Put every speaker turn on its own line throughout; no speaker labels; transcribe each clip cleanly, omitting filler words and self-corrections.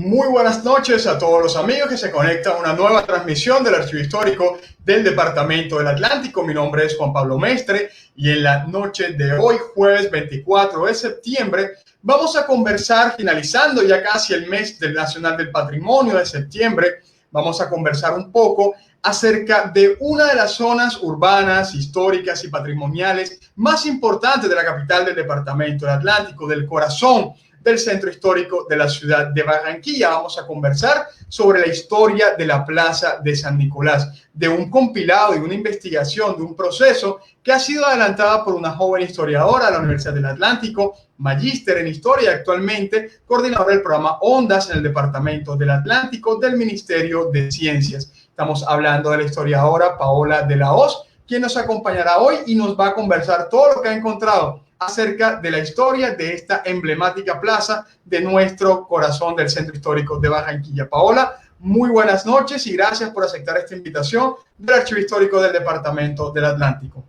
Muy buenas noches a todos los amigos que se conectan a una nueva transmisión del Archivo Histórico del Departamento del Atlántico. Mi nombre es Juan Pablo Mestre y en la noche de hoy, jueves 24 de septiembre, vamos a conversar, finalizando ya casi el mes del Nacional del Patrimonio de septiembre, vamos a conversar un poco acerca de una de las zonas urbanas, históricas y patrimoniales más importantes de la capital del Departamento del Atlántico, del corazón del centro histórico de la ciudad de Barranquilla. Vamos a conversar sobre la historia de la Plaza de San Nicolás, de un compilado y una investigación, de un proceso que ha sido adelantada por una joven historiadora de la Universidad del Atlántico, magíster en historia, actualmente coordinadora del programa Ondas en el Departamento del Atlántico del Ministerio de Ciencias. Estamos hablando de la historiadora Paola de la Hoz, quien nos acompañará hoy y nos va a conversar todo lo que ha encontrado acerca de la historia de esta emblemática plaza de nuestro corazón del centro histórico de Barranquilla. Paola, muy buenas noches y gracias por aceptar esta invitación del Archivo Histórico del Departamento del Atlántico.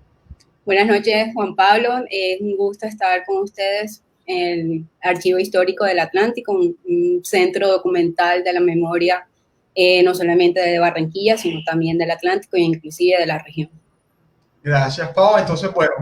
Buenas noches, Juan Pablo. Es un gusto estar con ustedes en el Archivo Histórico del Atlántico, un centro documental de la memoria, no solamente de Barranquilla, sino también del Atlántico e inclusive de la región.
Gracias, Pau. Entonces, bueno,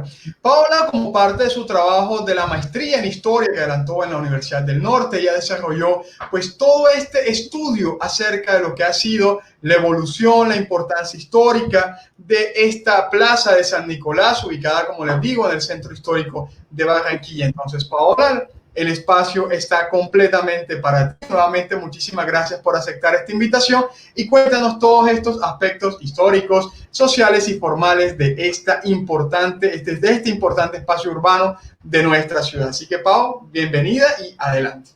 Paola, como parte de su trabajo de la maestría en historia que adelantó en la Universidad del Norte, ella desarrolló pues todo este estudio acerca de lo que ha sido la evolución, la importancia histórica de esta plaza de San Nicolás, ubicada, como les digo, en el centro histórico de Barranquilla. Entonces, Paola, el espacio está completamente para ti. Nuevamente, muchísimas gracias por aceptar esta invitación y cuéntanos todos estos aspectos históricos, sociales y formales de este importante espacio urbano de nuestra ciudad. Así que, Pau, bienvenida y adelante.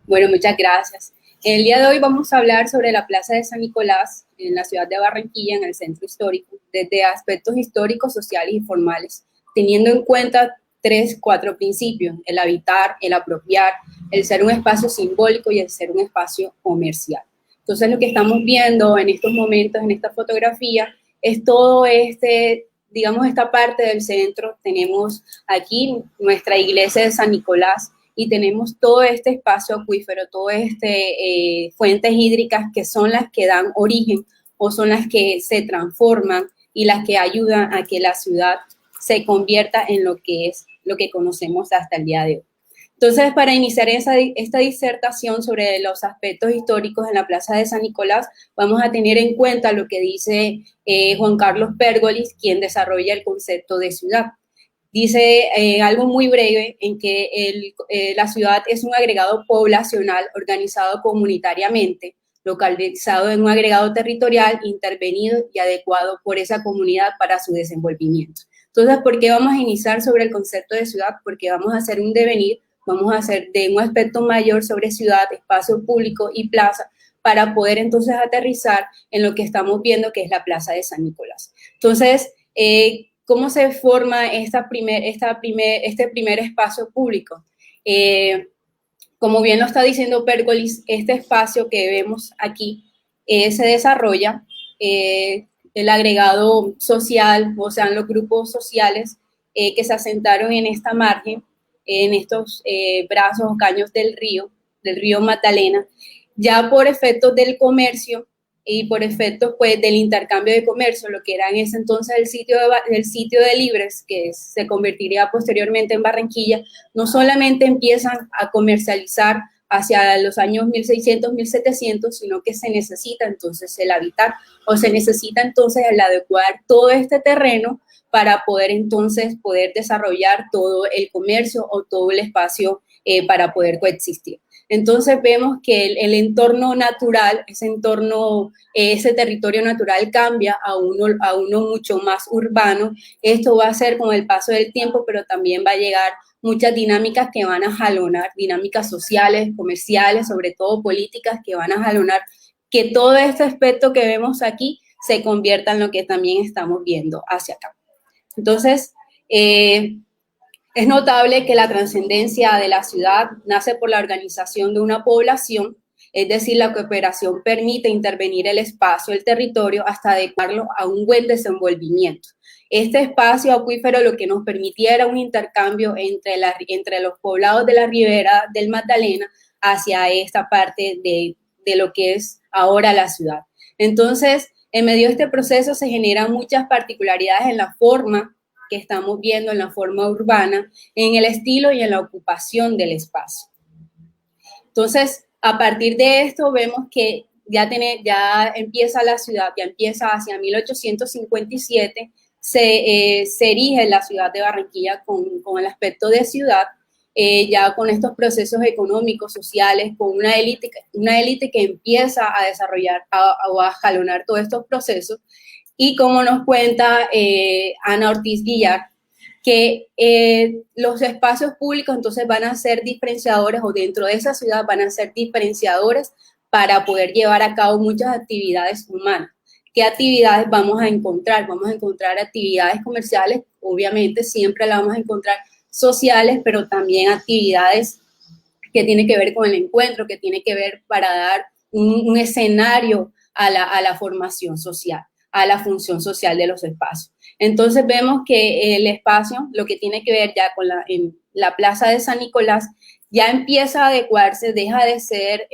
Bueno, muchas gracias. El día de hoy vamos a hablar sobre la Plaza de San Nicolás en la ciudad de Barranquilla, en el centro histórico, desde aspectos históricos, sociales y formales, teniendo en cuenta 4 principios: el habitar, el apropiar, el ser un espacio simbólico y el ser un espacio comercial. Entonces, lo que estamos viendo en estos momentos, en esta fotografía, es todo digamos, esta parte del centro. Tenemos aquí nuestra iglesia de San Nicolás y tenemos todo este espacio acuífero, todo fuentes hídricas que son las que dan origen o son las que se transforman y las que ayudan a que la ciudad se convierta en lo que conocemos hasta el día de hoy. Entonces, para iniciar esta disertación sobre los aspectos históricos en la Plaza de San Nicolás, vamos a tener en cuenta lo que dice Juan Carlos Pérgolis, quien desarrolla el concepto de ciudad. Dice algo muy breve en que la ciudad es un agregado poblacional organizado comunitariamente, localizado en un agregado territorial, intervenido y adecuado por esa comunidad para su desenvolvimiento. Entonces, ¿por qué vamos a iniciar sobre el concepto de ciudad? Porque vamos a hacer un devenir, vamos a hacer de un aspecto mayor sobre ciudad, espacio público y plaza, para poder entonces aterrizar en lo que estamos viendo, que es la Plaza de San Nicolás. Entonces, ¿cómo se forma este primer espacio público? Como bien lo está diciendo Pérgolis, este espacio que vemos aquí se desarrolla el agregado social, o sea, los grupos sociales que se asentaron en esta margen, en estos brazos o caños del río Magdalena, ya por efectos del comercio y por efectos pues del intercambio de comercio, lo que era en ese entonces el sitio de Libres, que se convertiría posteriormente en Barranquilla, no solamente empiezan a comercializar hacia los años 1600, 1700, sino que se necesita entonces el habitar, o se necesita entonces el adecuar todo este terreno para poder entonces desarrollar todo el comercio o todo el espacio para poder coexistir. Entonces vemos que el entorno natural, ese territorio natural cambia a uno mucho más urbano. Esto va a ser con el paso del tiempo, pero también va a llegar muchas dinámicas que van a jalonar, dinámicas sociales, comerciales, sobre todo políticas, que van a jalonar que todo este aspecto que vemos aquí se convierta en lo que también estamos viendo hacia acá. Entonces, es notable que la trascendencia de la ciudad nace por la organización de una población, es decir, la cooperación permite intervenir el espacio, el territorio, hasta adecuarlo a un buen desenvolvimiento. Este espacio acuífero lo que nos permitía era un intercambio entre los poblados de la ribera del Magdalena hacia esta parte de lo que es ahora la ciudad. Entonces, en medio de este proceso se generan muchas particularidades en la forma que estamos viendo, en la forma urbana, en el estilo y en la ocupación del espacio. Entonces, a partir de esto vemos que ya empieza la ciudad, ya empieza hacia 1857, se erige la ciudad de Barranquilla con el aspecto de ciudad, ya con estos procesos económicos, sociales, con una élite que empieza a desarrollar o a jalonar todos estos procesos. Y como nos cuenta Ana Ortiz Guillar, que los espacios públicos entonces van a ser diferenciadores, o dentro de esa ciudad van a ser diferenciadores para poder llevar a cabo muchas actividades humanas. ¿Qué actividades vamos a encontrar? Vamos a encontrar actividades comerciales, obviamente siempre las vamos a encontrar sociales, pero también actividades que tienen que ver con el encuentro, que tienen que ver para dar un escenario a la formación social, a la función social de los espacios. Entonces vemos que el espacio, lo que tiene que ver ya en la Plaza de San Nicolás, ya empieza a adecuarse, deja de ser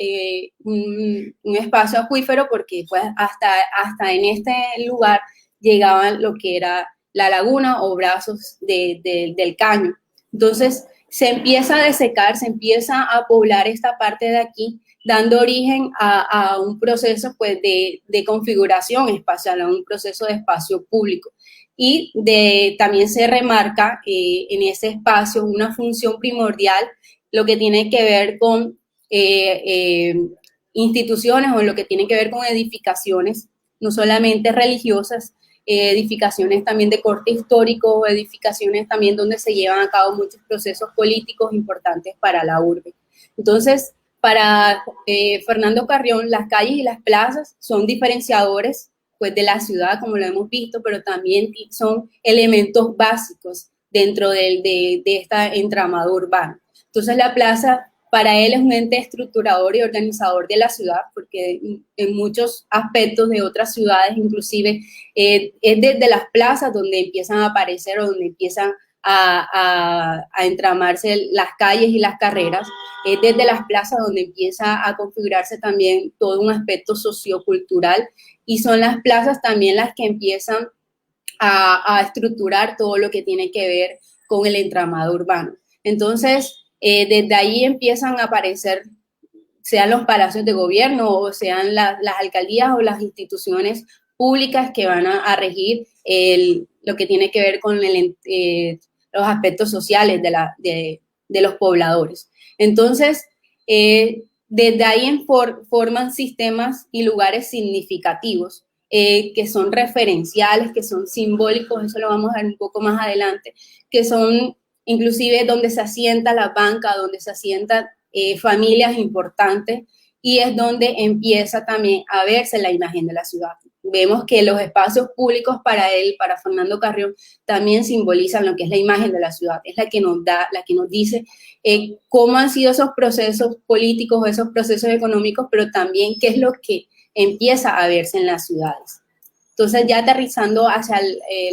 un espacio acuífero, porque pues hasta en este lugar llegaban lo que era la laguna o brazos del caño. Entonces se empieza a desecar, se empieza a poblar esta parte de aquí, dando origen a un proceso pues, de configuración espacial, a un proceso de espacio público. Y también se remarca en ese espacio una función primordial, lo que tiene que ver con instituciones o lo que tiene que ver con edificaciones, no solamente religiosas, edificaciones también de corte histórico, edificaciones también donde se llevan a cabo muchos procesos políticos importantes para la urbe. Entonces, para Fernando Carrión, las calles y las plazas son diferenciadores pues, de la ciudad, como lo hemos visto, pero también son elementos básicos dentro de esta entramado urbano. Entonces, la plaza para él es un ente estructurador y organizador de la ciudad, porque en muchos aspectos de otras ciudades, inclusive, es desde las plazas donde empiezan a aparecer o donde empiezan a entramarse las calles y las carreras, es desde las plazas donde empieza a configurarse también todo un aspecto sociocultural, y son las plazas también las que empiezan a estructurar todo lo que tiene que ver con el entramado urbano. Entonces, desde ahí empiezan a aparecer, sean los palacios de gobierno o sean las alcaldías o las instituciones públicas que van a regir lo que tiene que ver con los aspectos sociales de los pobladores. Entonces, desde ahí forman sistemas y lugares significativos que son referenciales, que son simbólicos, eso lo vamos a ver un poco más adelante, que son inclusive donde se asienta la banca, donde se asientan familias importantes, y es donde empieza también a verse la imagen de la ciudad. Vemos que los espacios públicos para él, para Fernando Carrión, también simbolizan lo que es la imagen de la ciudad, es la que nos da, la que nos dice cómo han sido esos procesos políticos, esos procesos económicos, pero también qué es lo que empieza a verse en las ciudades. Entonces, ya aterrizando hacia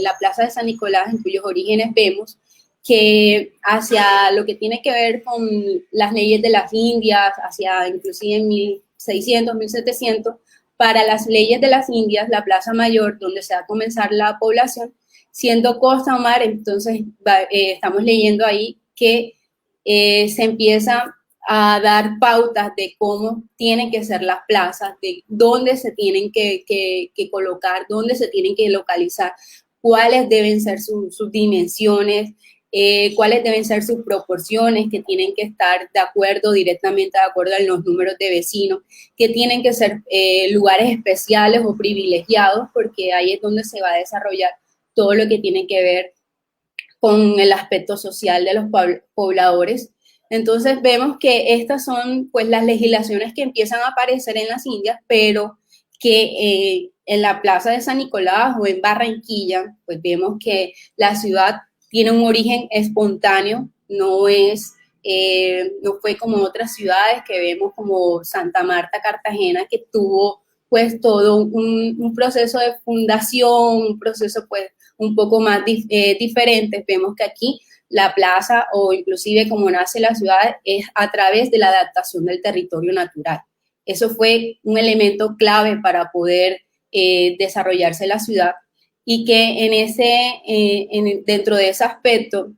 la Plaza de San Nicolás, en cuyos orígenes vemos que hacia lo que tiene que ver con las leyes de las Indias, hacia inclusive en 1600, 1700, para las leyes de las Indias, la Plaza Mayor, donde se va a comenzar la población, siendo costa o mar, entonces estamos leyendo ahí que se empieza a dar pautas de cómo tienen que ser las plazas, de dónde se tienen que colocar, dónde se tienen que localizar, cuáles deben ser sus dimensiones, cuáles deben ser sus proporciones, que tienen que estar directamente de acuerdo a los números de vecinos, que tienen que ser lugares especiales o privilegiados, porque ahí es donde se va a desarrollar todo lo que tiene que ver con el aspecto social de los pobladores. Entonces vemos que estas son pues las legislaciones que empiezan a aparecer en las Indias, pero que en la Plaza de San Nicolás o en Barranquilla, pues vemos que la ciudad tiene un origen espontáneo, no fue como otras ciudades que vemos como Santa Marta, Cartagena, que tuvo pues todo un proceso de fundación, un proceso pues un poco más diferente. Vemos que aquí la plaza o inclusive cómo nace la ciudad es a través de la adaptación del territorio natural. Eso fue un elemento clave para poder desarrollarse la ciudad y que dentro de ese aspecto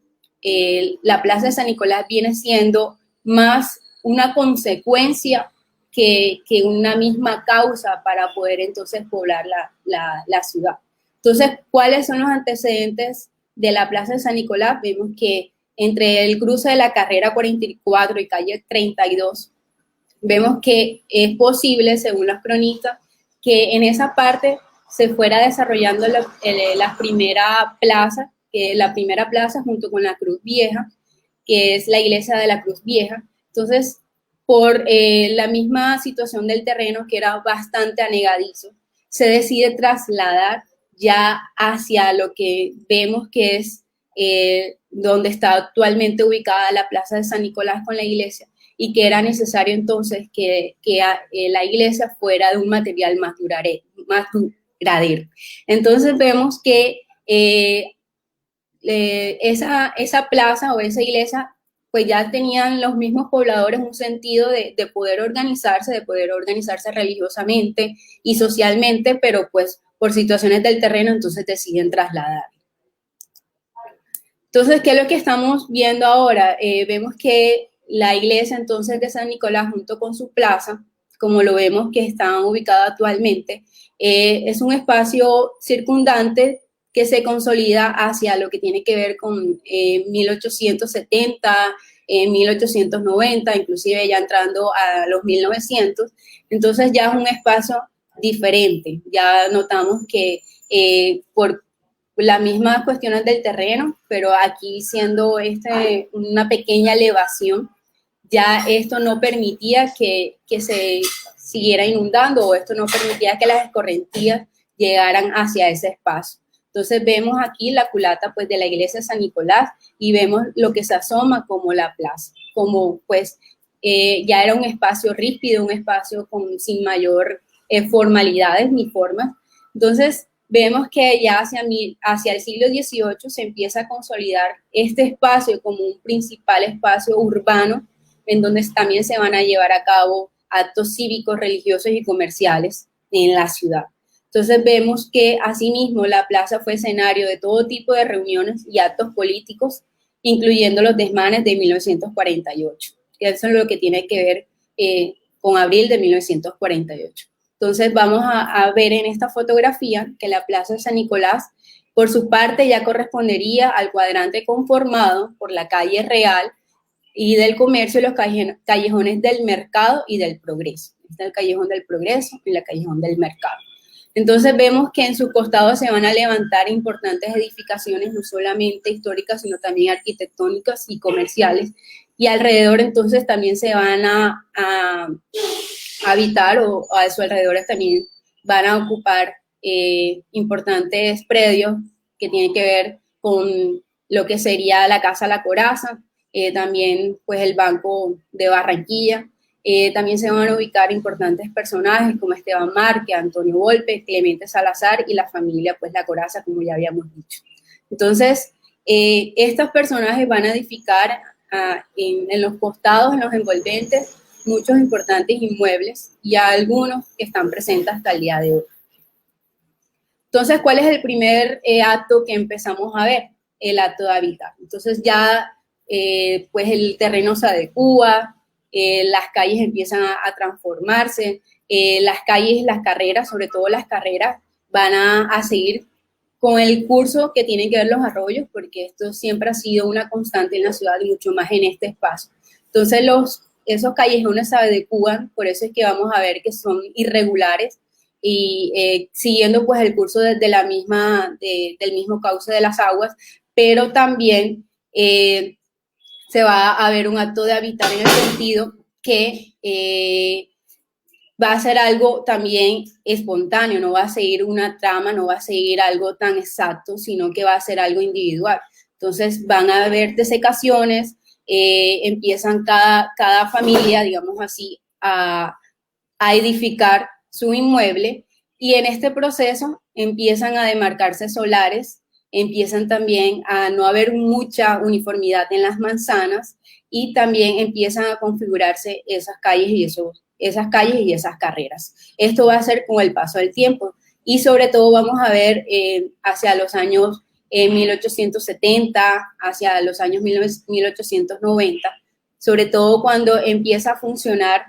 la Plaza de San Nicolás viene siendo más una consecuencia que una misma causa para poder entonces poblar la ciudad. Entonces, ¿cuáles son los antecedentes de la Plaza de San Nicolás? Vemos que entre el cruce de la carrera 44 y calle 32, vemos que es posible, según los cronistas, que en esa parte se fuera desarrollando la primera plaza junto con la Cruz Vieja, que es la iglesia de la Cruz Vieja. Entonces, por la misma situación del terreno, que era bastante anegadizo, se decide trasladar ya hacia lo que vemos que es donde está actualmente ubicada la Plaza de San Nicolás con la iglesia, y que era necesario entonces que la iglesia fuera de un material más duradero. Entonces vemos que esa plaza o esa iglesia pues ya tenían los mismos pobladores un sentido de poder organizarse religiosamente y socialmente, pero pues por situaciones del terreno entonces deciden trasladar. Entonces, ¿qué es lo que estamos viendo ahora? Vemos que la iglesia entonces de San Nicolás junto con su plaza, como lo vemos que están ubicadas actualmente, es un espacio circundante que se consolida hacia lo que tiene que ver con 1870, 1890, inclusive ya entrando a los 1900. Entonces ya es un espacio diferente. Ya notamos que por las mismas cuestiones del terreno, pero aquí siendo una pequeña elevación, ya esto no permitía que se siguiera inundando, o esto no permitía que las escorrentías llegaran hacia ese espacio. Entonces vemos aquí la culata pues de la iglesia de San Nicolás y vemos lo que se asoma como la plaza, como pues ya era un espacio ríspido, un espacio sin mayor formalidades ni formas. Entonces vemos que ya hacia el siglo XVIII se empieza a consolidar este espacio como un principal espacio urbano en donde también se van a llevar a cabo actos cívicos, religiosos y comerciales en la ciudad. Entonces vemos que asimismo la plaza fue escenario de todo tipo de reuniones y actos políticos, incluyendo los desmanes de 1948, que eso es lo que tiene que ver con abril de 1948. Entonces vamos a ver en esta fotografía que la Plaza de San Nicolás, por su parte, ya correspondería al cuadrante conformado por la calle Real y del Comercio y los callejones del Mercado y del Progreso. Está el Callejón del Progreso y el Callejón del Mercado. Entonces vemos que en sus costados se van a levantar importantes edificaciones, no solamente históricas, sino también arquitectónicas y comerciales, y alrededor entonces también se van a habitar, o a su alrededor también van a ocupar importantes predios que tienen que ver con lo que sería la Casa La Coraza, también pues el Banco de Barranquilla. También se van a ubicar importantes personajes como Esteban Márquez, Antonio Volpe, Clemente Salazar y la familia pues La Coraza, como ya habíamos dicho. Entonces, estos personajes van a edificar en los costados, en los envolventes, muchos importantes inmuebles y algunos que están presentes hasta el día de hoy. Entonces, ¿cuál es el primer acto que empezamos a ver? El acto de habitar. Entonces ya pues el terreno se adecúa, las calles empiezan a transformarse, las calles, las carreras, sobre todo las carreras, van a seguir con el curso que tienen que ver los arroyos, porque esto siempre ha sido una constante en la ciudad y mucho más en este espacio. Entonces esos callejones se adecúan, por eso es que vamos a ver que son irregulares y siguiendo pues el curso del mismo cauce de las aguas, pero también se va a ver un acto de habitar en el sentido que va a ser algo también espontáneo, no va a seguir una trama, no va a seguir algo tan exacto, sino que va a ser algo individual. Entonces van a haber desecaciones, empiezan cada familia, digamos así, a edificar su inmueble, y en este proceso empiezan a demarcarse solares empiezan también a no haber mucha uniformidad en las manzanas y también empiezan a configurarse esas calles y esas carreras. Esto va a ser con el paso del tiempo y sobre todo vamos a ver hacia los años 1870, hacia los años 1890, sobre todo cuando empieza a funcionar,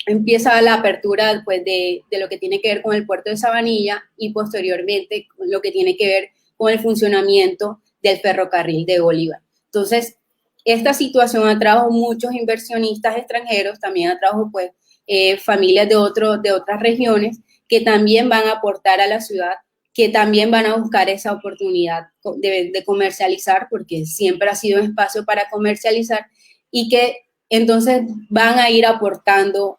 empieza la apertura pues, de lo que tiene que ver con el puerto de Sabanilla y posteriormente lo que tiene que ver con el funcionamiento del ferrocarril de Bolívar. Entonces, esta situación atrajo muchos inversionistas extranjeros, también atrajo pues, familias de otras regiones que también van a aportar a la ciudad, que también van a buscar esa oportunidad de comercializar, porque siempre ha sido un espacio para comercializar, y que entonces van a ir aportando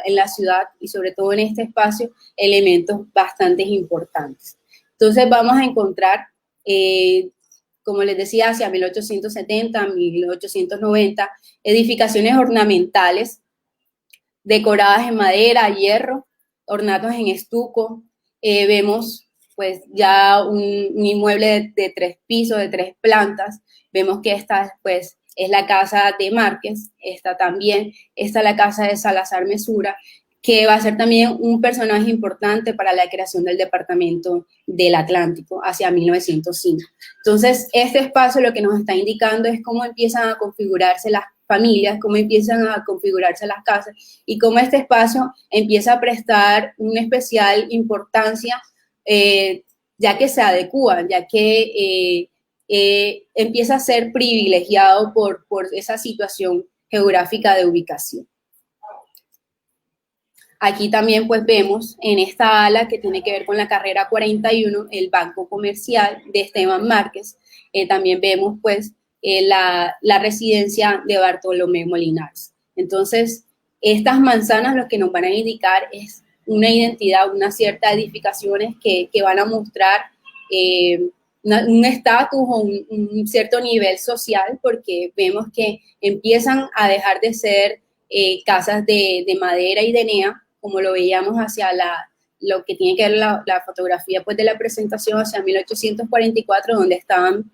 en la ciudad y sobre todo en este espacio elementos bastante importantes. Entonces vamos a encontrar, como les decía, hacia 1870, 1890, edificaciones ornamentales decoradas en madera, hierro, ornatos en estuco. Vemos pues ya un inmueble de 3 pisos, de 3 plantas. Vemos que esta pues es la casa de Márquez, esta es la casa de Salazar Mesura, que va a ser también un personaje importante para la creación del departamento del Atlántico hacia 1905. Entonces, este espacio lo que nos está indicando es cómo empiezan a configurarse las familias, cómo empiezan a configurarse las casas y cómo este espacio empieza a prestar una especial importancia, ya que se adecúa, ya que empieza a ser privilegiado por esa situación geográfica de ubicación. Aquí también pues vemos en esta ala que tiene que ver con la carrera 41, el Banco Comercial de Esteban Márquez. También vemos pues la residencia de Bartolomé Molinares. Entonces, estas manzanas lo que nos van a indicar es una identidad, una cierta edificaciones que van a mostrar un estatus o un cierto nivel social, porque vemos que empiezan a dejar de ser casas de madera y de enea, como lo veíamos hacia lo que tiene que ver la fotografía pues, de la presentación hacia 1844, donde estaban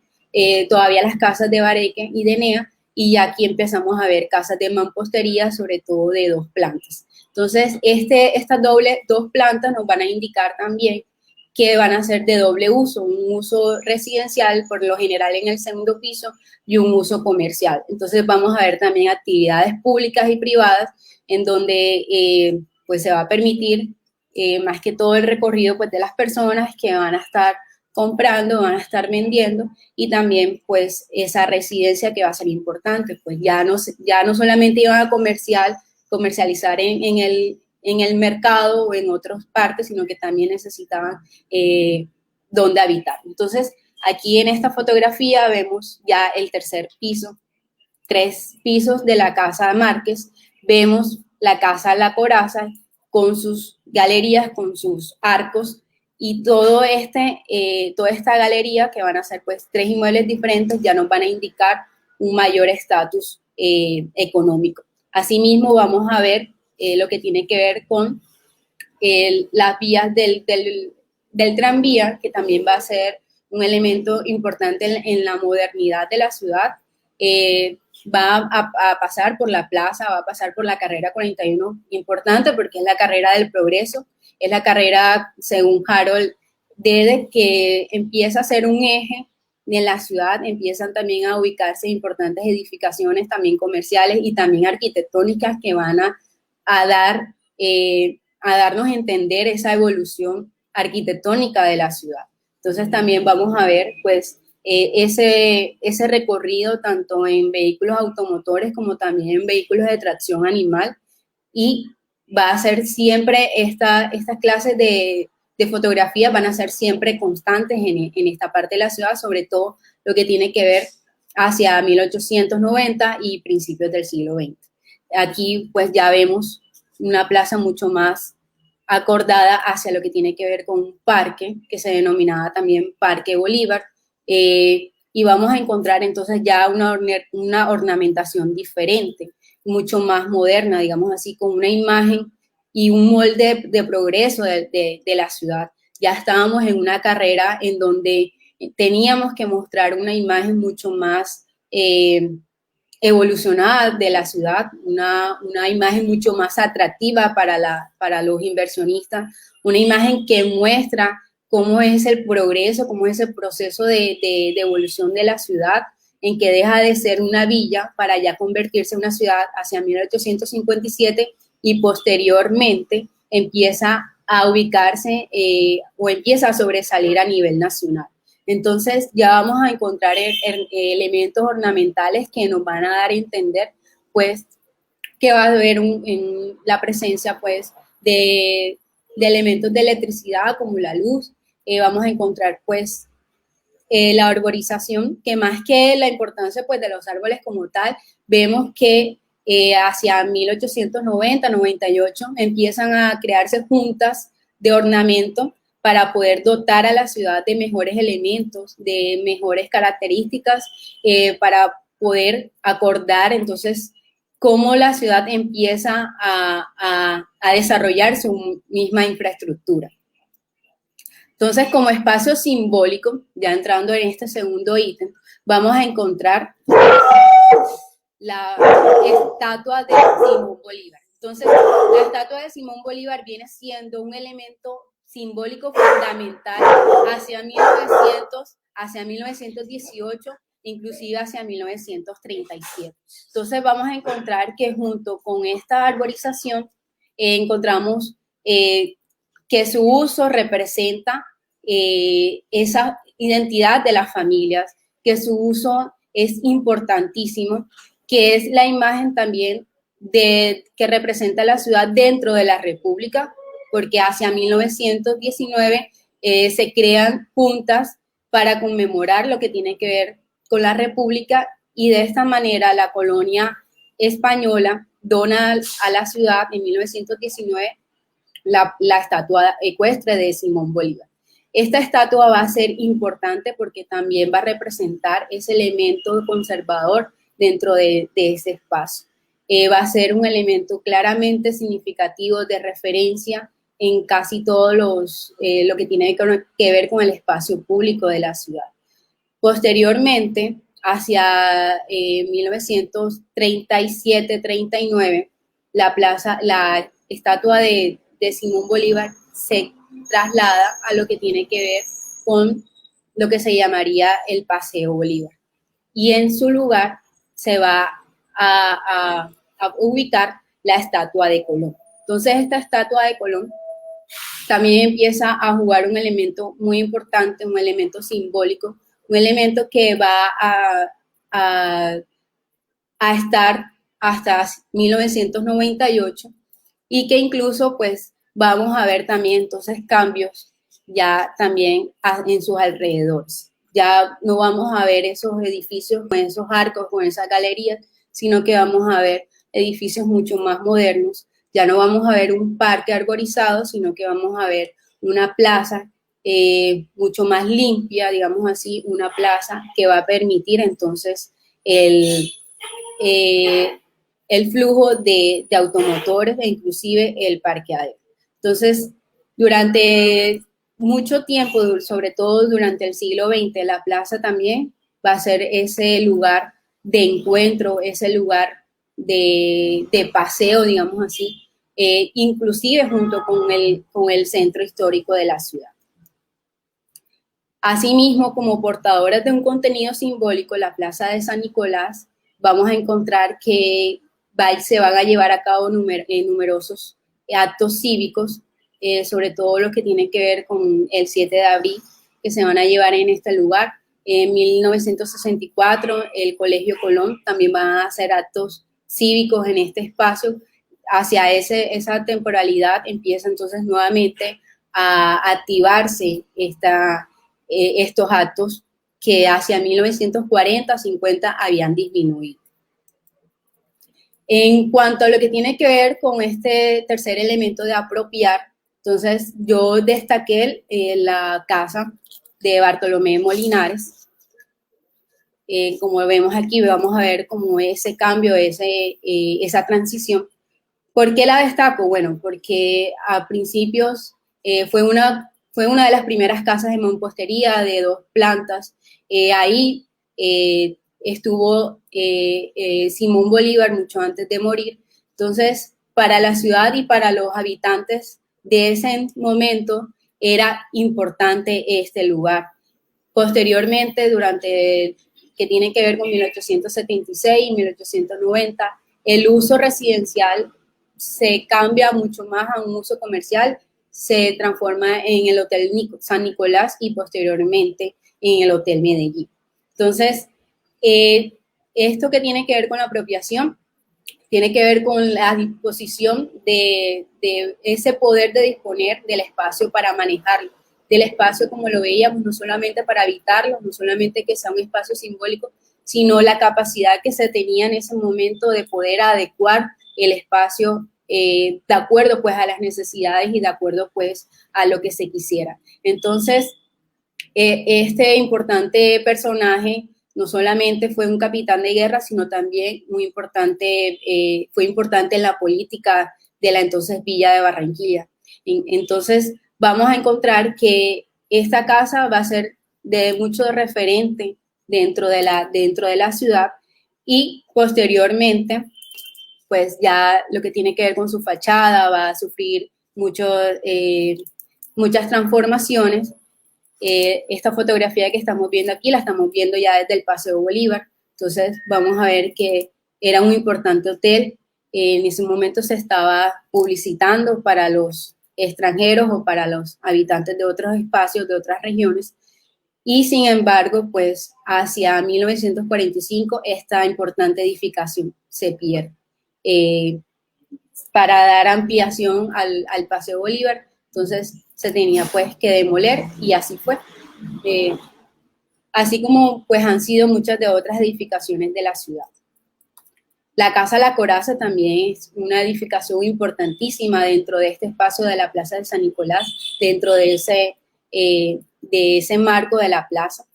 todavía las casas de bareque y de enea, y aquí empezamos a ver casas de mampostería, sobre todo de 2 plantas. Entonces, estas dos plantas nos van a indicar también que van a ser de doble uso, un uso residencial por lo general en el segundo piso y un uso comercial. Entonces vamos a ver también actividades públicas y privadas en donde pues se va a permitir más que todo el recorrido pues, de las personas que van a estar comprando, van a estar vendiendo y también pues esa residencia que va a ser importante, pues ya no solamente iban a comercializar en el mercado o en otras partes, sino que también necesitaban dónde habitar. Entonces, aquí en esta fotografía vemos ya el tercer piso, 3 pisos de la casa Márquez, vemos la casa La Coraza con sus galerías, con sus arcos y toda esta galería que van a ser pues 3 inmuebles diferentes ya nos van a indicar un mayor estatus económico. Asimismo, vamos a ver lo que tiene que ver con las vías del tranvía, que también va a ser un elemento importante en la modernidad de la ciudad. Va a pasar por la plaza, va a pasar por la carrera 41, importante porque es la carrera del progreso, es la carrera, según Harold Dede, que empieza a ser un eje en la ciudad, empiezan también a ubicarse importantes edificaciones también comerciales y también arquitectónicas que van a darnos a entender esa evolución arquitectónica de la ciudad. Entonces también vamos a ver pues ese recorrido tanto en vehículos automotores como también en vehículos de tracción animal y va a ser siempre estas clases de fotografía van a ser siempre constantes en esta parte de la ciudad, sobre todo lo que tiene que ver hacia 1890 y principios del siglo XX. Aquí pues ya vemos una plaza mucho más acordada hacia lo que tiene que ver con un parque que se denominaba también Parque Bolívar, y vamos a encontrar entonces ya una ornamentación diferente, mucho más moderna, digamos así, con una imagen y un molde de progreso de la ciudad. Ya estábamos en una carrera en donde teníamos que mostrar una imagen mucho más evolucionada de la ciudad, una imagen mucho más atractiva para los inversionistas, una imagen que muestra cómo es el progreso, cómo es el proceso de evolución de la ciudad, en que deja de ser una villa para ya convertirse en una ciudad hacia 1857 y posteriormente empieza a ubicarse o empieza a sobresalir a nivel nacional. Entonces ya vamos a encontrar elementos ornamentales que nos van a dar a entender pues que va a haber en la presencia pues de elementos de electricidad como la luz. Vamos a encontrar pues la arborización, que más que la importancia pues de los árboles como tal, vemos que hacia 1890-98 empiezan a crearse juntas de ornamento para poder dotar a la ciudad de mejores elementos, de mejores características, para poder acordar entonces cómo la ciudad empieza a desarrollar su misma infraestructura. Entonces, como espacio simbólico, ya entrando en este segundo ítem, vamos a encontrar la estatua de Simón Bolívar. Entonces, la estatua de Simón Bolívar viene siendo un elemento simbólico fundamental hacia 1900, hacia 1918, inclusive hacia 1937. Entonces vamos a encontrar que junto con esta arborización encontramos que su uso representa esa identidad de las familias, que su uso es importantísimo, que es la imagen también que representa la ciudad dentro de la República, porque hacia 1919 se crean juntas para conmemorar lo que tiene que ver con la República y de esta manera la colonia española dona a la ciudad en 1919 la estatua ecuestre de Simón Bolívar. Esta estatua va a ser importante porque también va a representar ese elemento conservador dentro de ese espacio. Va a ser un elemento claramente significativo de referencia en casi todos lo que tiene que ver con el espacio público de la ciudad. Posteriormente, hacia 1937-39, la estatua de Simón Bolívar se traslada a lo que tiene que ver con lo que se llamaría el Paseo Bolívar. Y en su lugar se va a ubicar la estatua de Colón. Entonces, esta estatua de Colón también empieza a jugar un elemento muy importante, un elemento simbólico, un elemento que va a estar hasta 1998 y que incluso pues vamos a ver también entonces cambios ya también en sus alrededores. Ya no vamos a ver esos edificios con esos arcos, con esas galerías, sino que vamos a ver edificios mucho más modernos. Ya no vamos a ver un parque arborizado, sino que vamos a ver una plaza mucho más limpia, digamos así, una plaza que va a permitir entonces el flujo de automotores e inclusive el parqueadero. Entonces, durante mucho tiempo, sobre todo durante el siglo XX, la plaza también va a ser ese lugar de encuentro, ese lugar de paseo, digamos así, inclusive junto con el centro histórico de la ciudad. Asimismo, como portadoras de un contenido simbólico, la Plaza de San Nicolás, vamos a encontrar que se van a llevar a cabo numerosos actos cívicos, sobre todo lo que tiene que ver con el 7 de abril, que se van a llevar en este lugar. En 1964, el Colegio Colón también va a hacer actos cívicos en este espacio. Hacia esa temporalidad empieza entonces nuevamente a activarse estos actos que hacia 1940-50 habían disminuido. En cuanto a lo que tiene que ver con este tercer elemento de apropiar, entonces yo destaqué la casa de Bartolomé Molinares. Como vemos aquí, vamos a ver como ese cambio, esa transición. ¿Por qué la destaco? Bueno, porque a principios fue una fue una de las primeras casas de mampostería de 2 plantas. Ahí estuvo Simón Bolívar mucho antes de morir. Entonces, para la ciudad y para los habitantes de ese momento era importante este lugar. Posteriormente, que tiene que ver con 1876 y 1890, el uso residencial se cambia mucho más a un uso comercial, se transforma en el Hotel San Nicolás y posteriormente en el Hotel Medellín. Entonces, esto que tiene que ver con la apropiación, tiene que ver con la disposición de ese poder de disponer del espacio para manejarlo, del espacio como lo veíamos, no solamente para habitarlo, no solamente que sea un espacio simbólico, sino la capacidad que se tenía en ese momento de poder adecuar el espacio de acuerdo pues a las necesidades y de acuerdo pues a lo que se quisiera. Entonces, este importante personaje no solamente fue un capitán de guerra, sino también muy importante, fue importante en la política de la entonces Villa de Barranquilla. Entonces, vamos a encontrar que esta casa va a ser de mucho referente dentro de la ciudad y posteriormente, pues ya lo que tiene que ver con su fachada va a sufrir muchas transformaciones. Esta fotografía que estamos viendo aquí la estamos viendo ya desde el Paseo Bolívar, entonces vamos a ver que era un importante hotel. En ese momento se estaba publicitando para los extranjeros o para los habitantes de otros espacios, de otras regiones, y sin embargo, pues hacia 1945 esta importante edificación se pierde. Para dar ampliación al Paseo Bolívar, entonces se tenía pues que demoler y así fue. Así como pues han sido muchas de otras edificaciones de la ciudad. La Casa La Coraza también es una edificación importantísima dentro de este espacio de la Plaza de San Nicolás, dentro de ese marco de la plaza.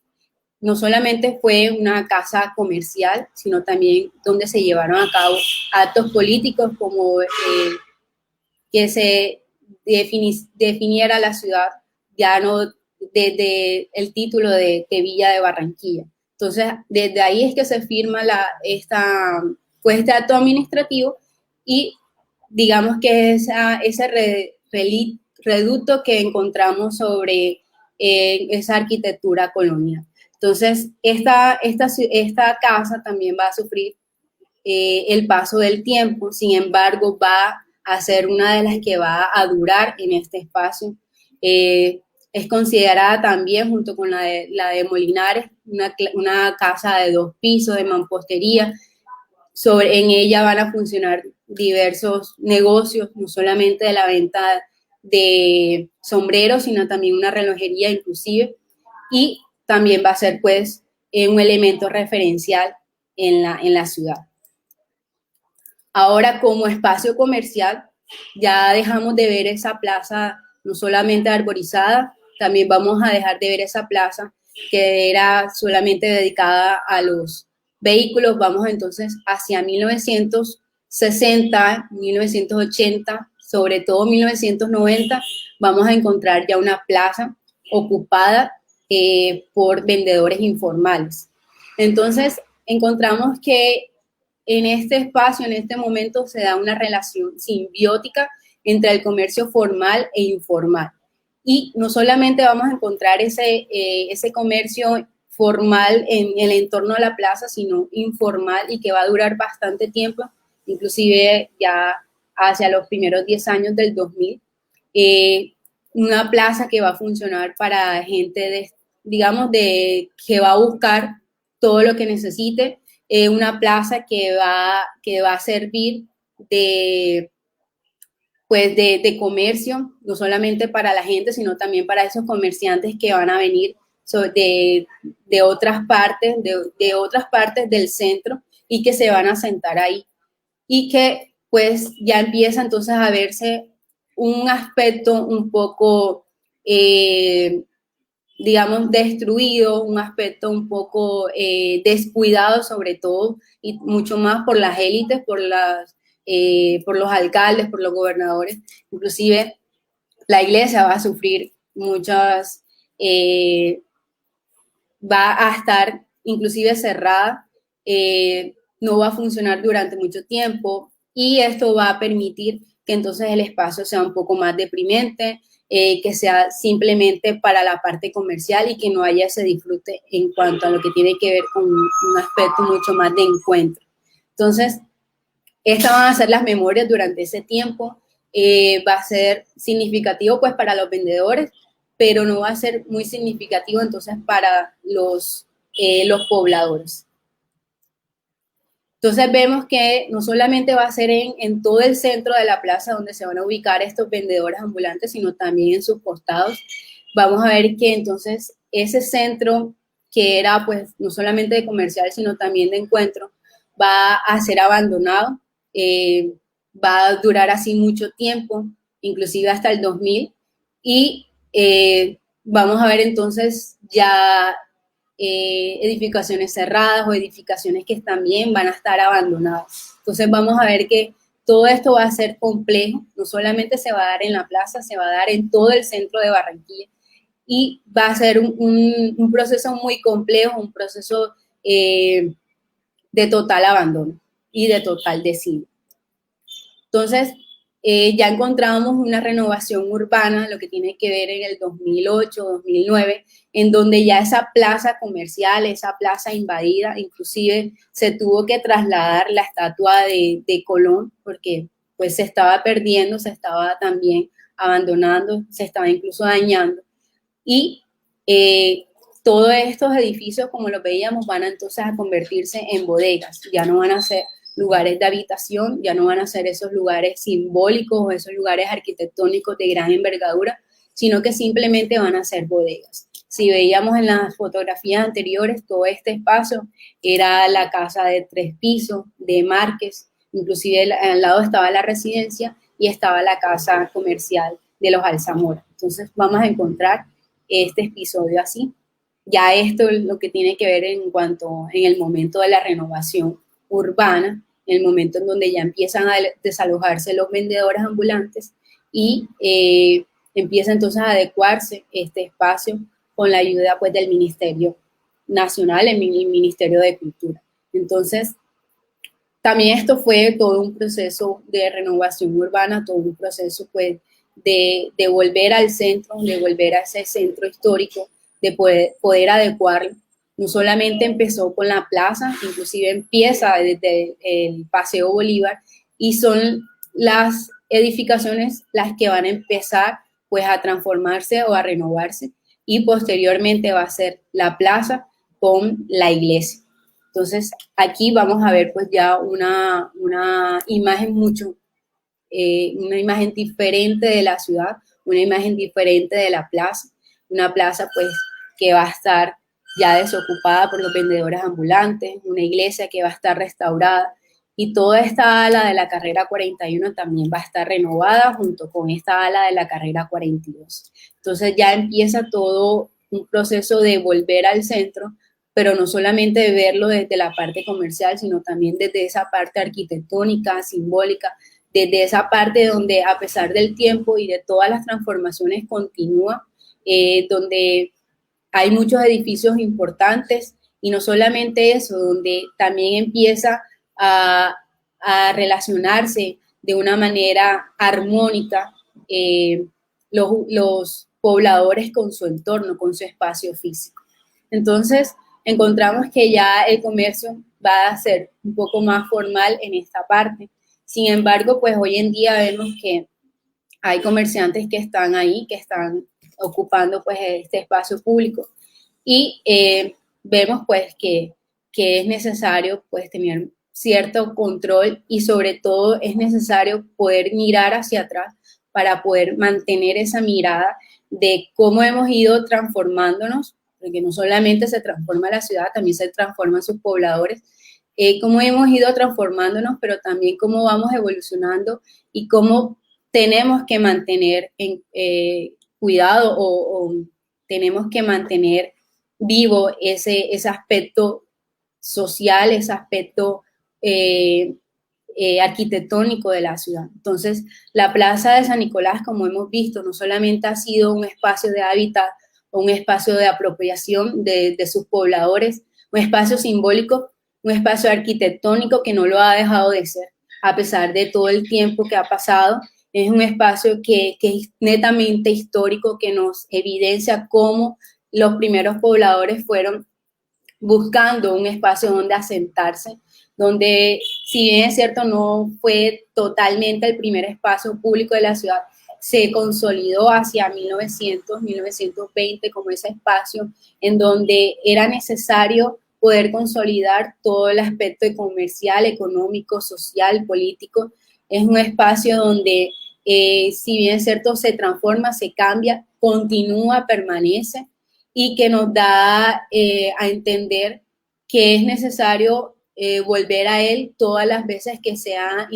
No solamente fue una casa comercial, sino también donde se llevaron a cabo actos políticos como que se definiera la ciudad, ya no desde el título de Villa de Barranquilla. Entonces, desde ahí es que se firma este acto administrativo y digamos que ese reducto que encontramos sobre esa arquitectura colonial. Entonces, esta casa también va a sufrir el paso del tiempo, sin embargo, va a ser una de las que va a durar en este espacio. Es considerada también, junto con la de Molinares, una casa de 2 pisos de mampostería. En ella van a funcionar diversos negocios, no solamente de la venta de sombreros, sino también una relojería inclusive, y también va a ser pues un elemento referencial en la ciudad. Ahora, como espacio comercial, ya dejamos de ver esa plaza no solamente arborizada, también vamos a dejar de ver esa plaza que era solamente dedicada a los vehículos. Vamos entonces hacia 1960, 1980, sobre todo 1990, vamos a encontrar ya una plaza ocupada por vendedores informales. Entonces, encontramos que en este espacio, en este momento, se da una relación simbiótica entre el comercio formal e informal. Y no solamente vamos a encontrar ese comercio formal en el entorno de la plaza, sino informal y que va a durar bastante tiempo, inclusive ya hacia los primeros 10 años del 2000. Una plaza que va a funcionar para gente, que va a buscar todo lo que necesite. Una plaza que va a servir de comercio, no solamente para la gente, sino también para esos comerciantes que van a venir de otras partes del centro y que se van a sentar ahí. Y que pues ya empieza entonces a verse un aspecto un poco, destruido, un aspecto un poco descuidado sobre todo, y mucho más por las élites, por los alcaldes, por los gobernadores. Inclusive la iglesia va a sufrir muchas, va a estar inclusive cerrada, no va a funcionar durante mucho tiempo y esto va a permitir que entonces el espacio sea un poco más deprimente, que sea simplemente para la parte comercial y que no haya ese disfrute en cuanto a lo que tiene que ver con un aspecto mucho más de encuentro. Entonces, estas van a ser las memorias durante ese tiempo. Va a ser significativo pues para los vendedores, pero no va a ser muy significativo entonces para los pobladores. Entonces vemos que no solamente va a ser en todo el centro de la plaza donde se van a ubicar estos vendedores ambulantes, sino también en sus costados. Vamos a ver que entonces ese centro que era pues no solamente de comercial, sino también de encuentro, va a ser abandonado, va a durar así mucho tiempo, inclusive hasta el 2000, y vamos a ver entonces ya edificaciones cerradas o edificaciones que también van a estar abandonadas. Entonces vamos a ver que todo esto va a ser complejo, no solamente se va a dar en la plaza, se va a dar en todo el centro de Barranquilla y va a ser un proceso muy complejo, un proceso de total abandono y de total desígnio. Entonces, ya encontramos una renovación urbana, lo que tiene que ver en el 2008, 2009, en donde ya esa plaza comercial, esa plaza invadida, inclusive se tuvo que trasladar la estatua de Colón, porque pues se estaba perdiendo, se estaba también abandonando, se estaba incluso dañando. Y todos estos edificios, como lo veíamos, van entonces a convertirse en bodegas, ya no van a ser lugares de habitación, ya no van a ser esos lugares simbólicos o esos lugares arquitectónicos de gran envergadura, sino que simplemente van a ser bodegas. Si veíamos en las fotografías anteriores, todo este espacio era la casa de 3 pisos de Márquez, inclusive al lado estaba la residencia y estaba la casa comercial de los Alzamora. Entonces vamos a encontrar este episodio así. Ya esto es lo que tiene que ver en cuanto en el momento de la renovación urbana, en el momento en donde ya empiezan a desalojarse los vendedores ambulantes y empieza entonces a adecuarse este espacio con la ayuda pues del Ministerio Nacional, el Ministerio de Cultura. Entonces, también esto fue todo un proceso de renovación urbana, todo un proceso pues de volver al centro, de volver a ese centro histórico, de poder adecuarlo. No solamente empezó con la plaza, inclusive empieza desde el Paseo Bolívar y son las edificaciones las que van a empezar pues a transformarse o a renovarse y posteriormente va a ser la plaza con la iglesia. Entonces aquí vamos a ver pues ya una imagen una imagen diferente de la ciudad, una imagen diferente de la plaza, una plaza pues que va a estar ya desocupada por los vendedores ambulantes, una iglesia que va a estar restaurada y toda esta ala de la carrera 41 también va a estar renovada junto con esta ala de la carrera 42. Entonces ya empieza todo un proceso de volver al centro, pero no solamente de verlo desde la parte comercial, sino también desde esa parte arquitectónica, simbólica, desde esa parte donde a pesar del tiempo y de todas las transformaciones continúa, donde hay muchos edificios importantes y no solamente eso, donde también empieza a relacionarse de una manera armónica los pobladores con su entorno, con su espacio físico. Entonces, encontramos que ya el comercio va a ser un poco más formal en esta parte. Sin embargo, pues hoy en día vemos que hay comerciantes que están ahí, que están ocupando pues este espacio público y vemos pues que es necesario pues tener cierto control y sobre todo es necesario poder mirar hacia atrás para poder mantener esa mirada de cómo hemos ido transformándonos, porque no solamente se transforma la ciudad, también se transforman sus pobladores, cómo hemos ido transformándonos, pero también cómo vamos evolucionando y cómo tenemos que mantener en cuidado o tenemos que mantener vivo ese aspecto social, ese aspecto arquitectónico de la ciudad. Entonces, la Plaza de San Nicolás, como hemos visto, no solamente ha sido un espacio de hábitat o un espacio de apropiación de sus pobladores, un espacio simbólico, un espacio arquitectónico que no lo ha dejado de ser, a pesar de todo el tiempo que ha pasado. Es un espacio que es netamente histórico, que nos evidencia cómo los primeros pobladores fueron buscando un espacio donde asentarse, donde, si bien es cierto, no fue totalmente el primer espacio público de la ciudad, se consolidó hacia 1900, 1920 como ese espacio en donde era necesario poder consolidar todo el aspecto comercial, económico, social, político. Es un espacio donde, si bien es cierto, se transforma, se cambia, continúa, permanece, y que nos da a entender que es necesario volver a él todas las veces que sea,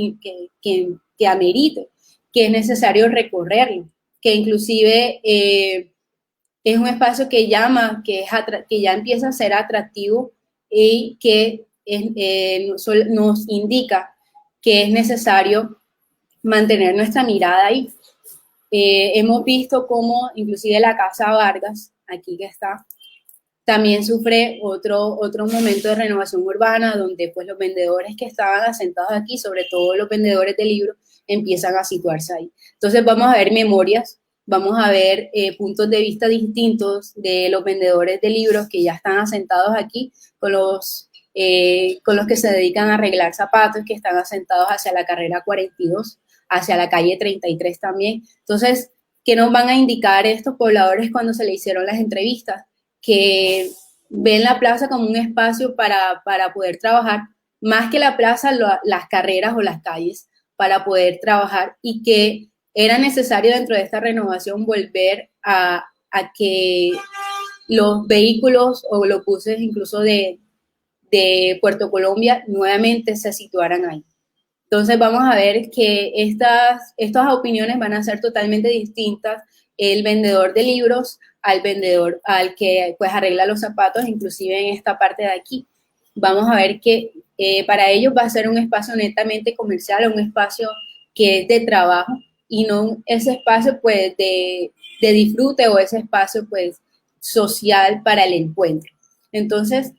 que amerite, que es necesario recorrerlo, que inclusive es un espacio que llama, que ya empieza a ser atractivo y que nos indica que es necesario mantener nuestra mirada ahí. Hemos visto cómo inclusive la Casa Vargas, aquí que está, también sufre otro momento de renovación urbana, donde pues los vendedores que estaban asentados aquí, sobre todo los vendedores de libros, empiezan a situarse ahí. Entonces vamos a ver memorias, vamos a ver puntos de vista distintos de los vendedores de libros que ya están asentados aquí, con los que se dedican a arreglar zapatos, que están asentados hacia la carrera 42, hacia la calle 33 también. Entonces, ¿qué nos van a indicar estos pobladores cuando se le hicieron las entrevistas? Que ven la plaza como un espacio para poder trabajar, más que la plaza, las carreras o las calles, para poder trabajar, y que era necesario dentro de esta renovación volver a que los vehículos o los buses incluso de Puerto Colombia nuevamente se situaran ahí. Entonces vamos a ver que estas opiniones van a ser totalmente distintas. El vendedor de libros al vendedor, al que pues arregla los zapatos, inclusive en esta parte de aquí. Vamos a ver que para ellos va a ser un espacio netamente comercial, un espacio que es de trabajo y no ese espacio pues de disfrute o ese espacio pues social para el encuentro. Entonces,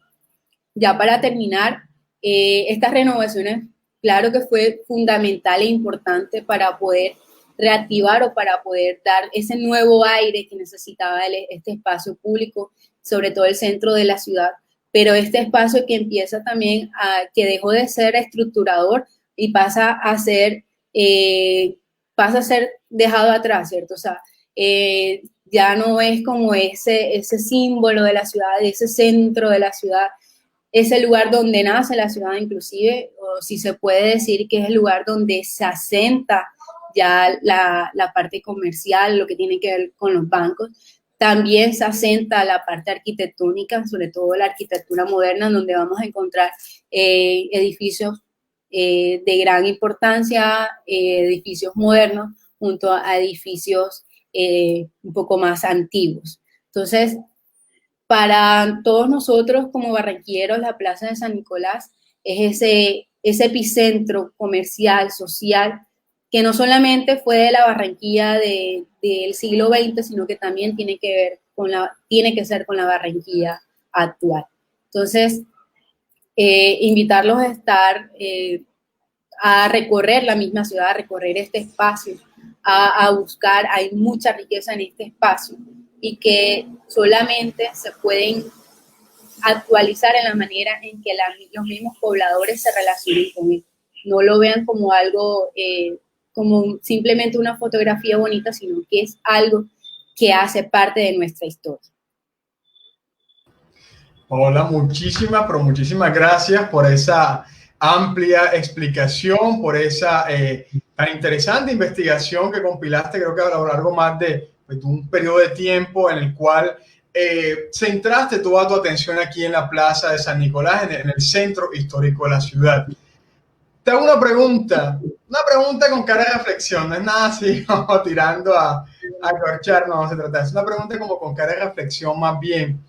ya para terminar, estas renovaciones, claro que fue fundamental e importante para poder reactivar o para poder dar ese nuevo aire que necesitaba este espacio público, sobre todo el centro de la ciudad, pero este espacio que empieza también que dejó de ser estructurador y pasa a ser dejado atrás, ¿cierto? O sea, ya no es como ese símbolo de la ciudad, ese centro de la ciudad, es el lugar donde nace la ciudad inclusive, o si se puede decir que es el lugar donde se asenta ya la parte comercial, lo que tiene que ver con los bancos. También se asenta la parte arquitectónica, sobre todo la arquitectura moderna, donde vamos a encontrar edificios de gran importancia, edificios modernos, junto a edificios un poco más antiguos. Entonces, para todos nosotros como barranquilleros, la Plaza de San Nicolás es ese epicentro comercial, social, que no solamente fue de la Barranquilla del siglo XX, sino que también tiene que ser con la Barranquilla actual. Entonces, invitarlos a estar, a recorrer la misma ciudad, a recorrer este espacio, a buscar, hay mucha riqueza en este espacio, y que solamente se pueden actualizar en la manera en que los mismos pobladores se relacionen con él. No lo vean como algo, como simplemente una fotografía bonita, sino que es algo que hace parte de nuestra historia.
Hola, pero muchísimas gracias por esa amplia explicación, por esa tan interesante investigación que compilaste, creo que a lo largo más de un periodo de tiempo en el cual centraste toda tu atención aquí en la Plaza de San Nicolás, en el centro histórico de la ciudad. Te hago una pregunta con cara de reflexión, no es nada así como tirando a corchar, no se trata, es una pregunta como con cara de reflexión más bien.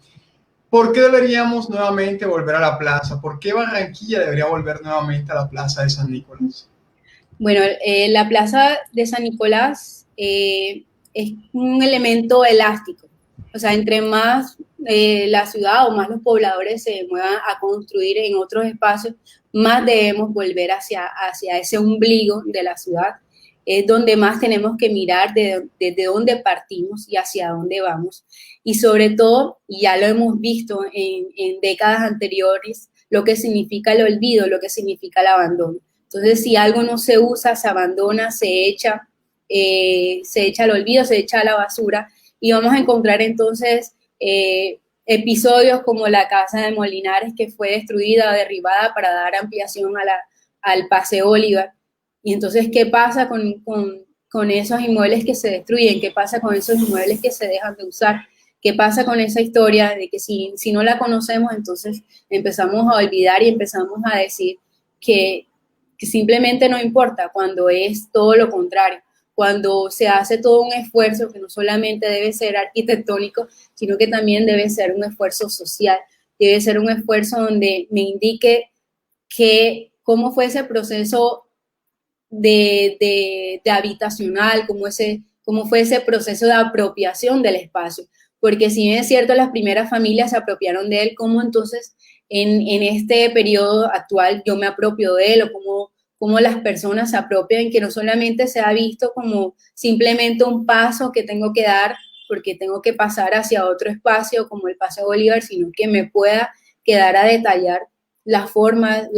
¿Por qué deberíamos nuevamente volver a la plaza? ¿Por qué Barranquilla debería volver nuevamente a la plaza de San Nicolás?
Bueno, la plaza de San Nicolás es un elemento elástico. O sea, entre más la ciudad o más los pobladores se muevan a construir en otros espacios, más debemos volver hacia ese ombligo de la ciudad. Es donde más tenemos que mirar desde dónde partimos y hacia dónde vamos. Y sobre todo, y ya lo hemos visto en décadas anteriores, lo que significa el olvido, lo que significa el abandono. Entonces, si algo no se usa, se abandona, se echa al olvido, se echa a la basura, y vamos a encontrar entonces episodios como la casa de Molinares, que fue destruida, derribada para dar ampliación al Paseo Bolívar. Y entonces, ¿qué pasa con esos inmuebles que se destruyen? ¿Qué pasa con esos inmuebles que se dejan de usar? ¿Qué pasa con esa historia de que si no la conocemos, entonces empezamos a olvidar y empezamos a decir que simplemente no importa, cuando es todo lo contrario, cuando se hace todo un esfuerzo que no solamente debe ser arquitectónico, sino que también debe ser un esfuerzo social, debe ser un esfuerzo donde me indique cómo fue ese proceso de habitacional, cómo fue ese proceso de apropiación del espacio. Porque si bien es cierto, las primeras familias se apropiaron de él, ¿cómo entonces en este periodo actual yo me apropio de él? O cómo las personas se apropian, que no solamente se ha visto como simplemente un paso que tengo que dar porque tengo que pasar hacia otro espacio como el Paseo Bolívar, sino que me pueda quedar a detallar las formas,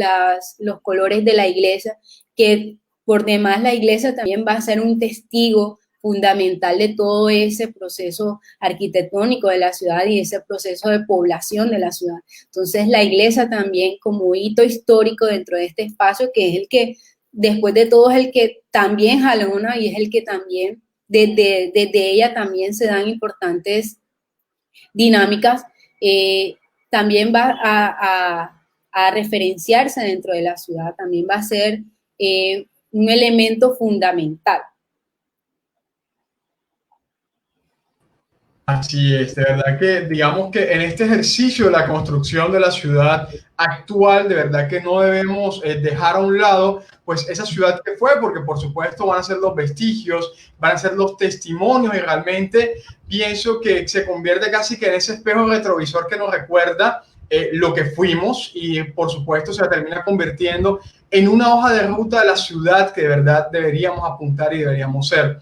los colores de la iglesia, que por demás la iglesia también va a ser un testigo fundamental de todo ese proceso arquitectónico de la ciudad y ese proceso de población de la ciudad. Entonces, la iglesia también como hito histórico dentro de este espacio, que es el que, después de todo, es el que también jalona y es el que también, desde ella también se dan importantes dinámicas, también va a referenciarse dentro de la ciudad, también va a ser un elemento fundamental.
Así es, de verdad que digamos que en este ejercicio de la construcción de la ciudad actual, de verdad que no debemos dejar a un lado pues esa ciudad que fue, porque por supuesto van a ser los vestigios, van a ser los testimonios, y realmente pienso que se convierte casi que en ese espejo retrovisor que nos recuerda lo que fuimos, y por supuesto se termina convirtiendo en una hoja de ruta de la ciudad que de verdad deberíamos apuntar y deberíamos ser.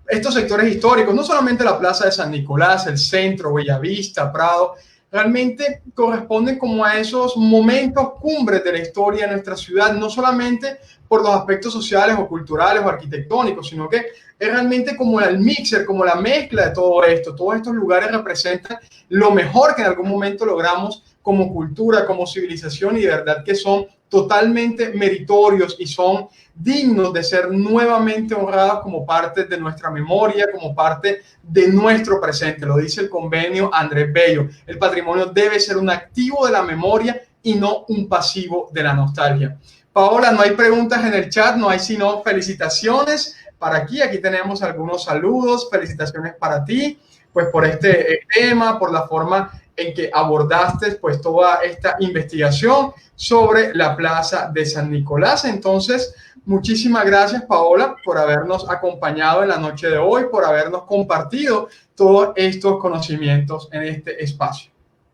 Estos sectores históricos, no solamente la Plaza de San Nicolás, el centro, Bellavista, Prado, realmente corresponden como a esos momentos cumbres de la historia de nuestra ciudad, no solamente por los aspectos sociales o culturales o arquitectónicos, sino que es realmente como el mixer, como la mezcla de todo esto. Todos estos lugares representan lo mejor que en algún momento logramos como cultura, como civilización, y de verdad que son totalmente meritorios y son dignos de ser nuevamente honrados como parte de nuestra memoria, como parte de nuestro presente. Lo dice el convenio Andrés Bello. El patrimonio debe ser un activo de la memoria y no un pasivo de la nostalgia. Paola, no hay preguntas en el chat, no hay sino felicitaciones para aquí. Aquí tenemos algunos saludos, felicitaciones para ti, pues por este tema, por la forma en que abordaste pues toda esta investigación sobre la Plaza de San Nicolás. Entonces, muchísimas gracias, Paola, por habernos acompañado en la noche de hoy, por habernos compartido todos estos conocimientos en este espacio.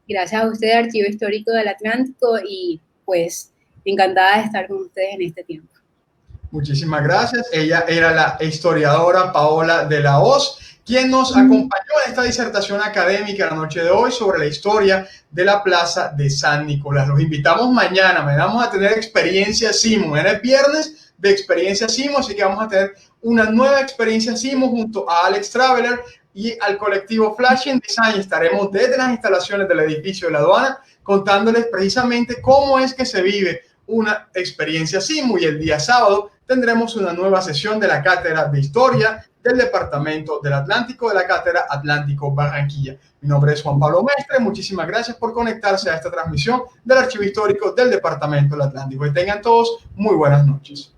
Gracias a usted, Archivo Histórico del Atlántico, y pues encantada de estar con ustedes en este tiempo.
Muchísimas gracias. Ella era la historiadora Paola de la Hoz, quien nos acompañó en esta disertación académica la noche de hoy sobre la historia de la Plaza de San Nicolás. Los invitamos mañana vamos a tener experiencia SIMO. Mañana es viernes de experiencia SIMO, así que vamos a tener una nueva experiencia SIMO junto a Alex Traveler y al colectivo Flashing Design. Estaremos desde las instalaciones del edificio de la aduana contándoles precisamente cómo es que se vive una experiencia SIMO, y el día sábado tendremos una nueva sesión de la Cátedra de Historia del Departamento del Atlántico, de la Cátedra Atlántico Barranquilla. Mi nombre es Juan Pablo Mestre, muchísimas gracias por conectarse a esta transmisión del Archivo Histórico del Departamento del Atlántico. Y tengan todos muy buenas noches.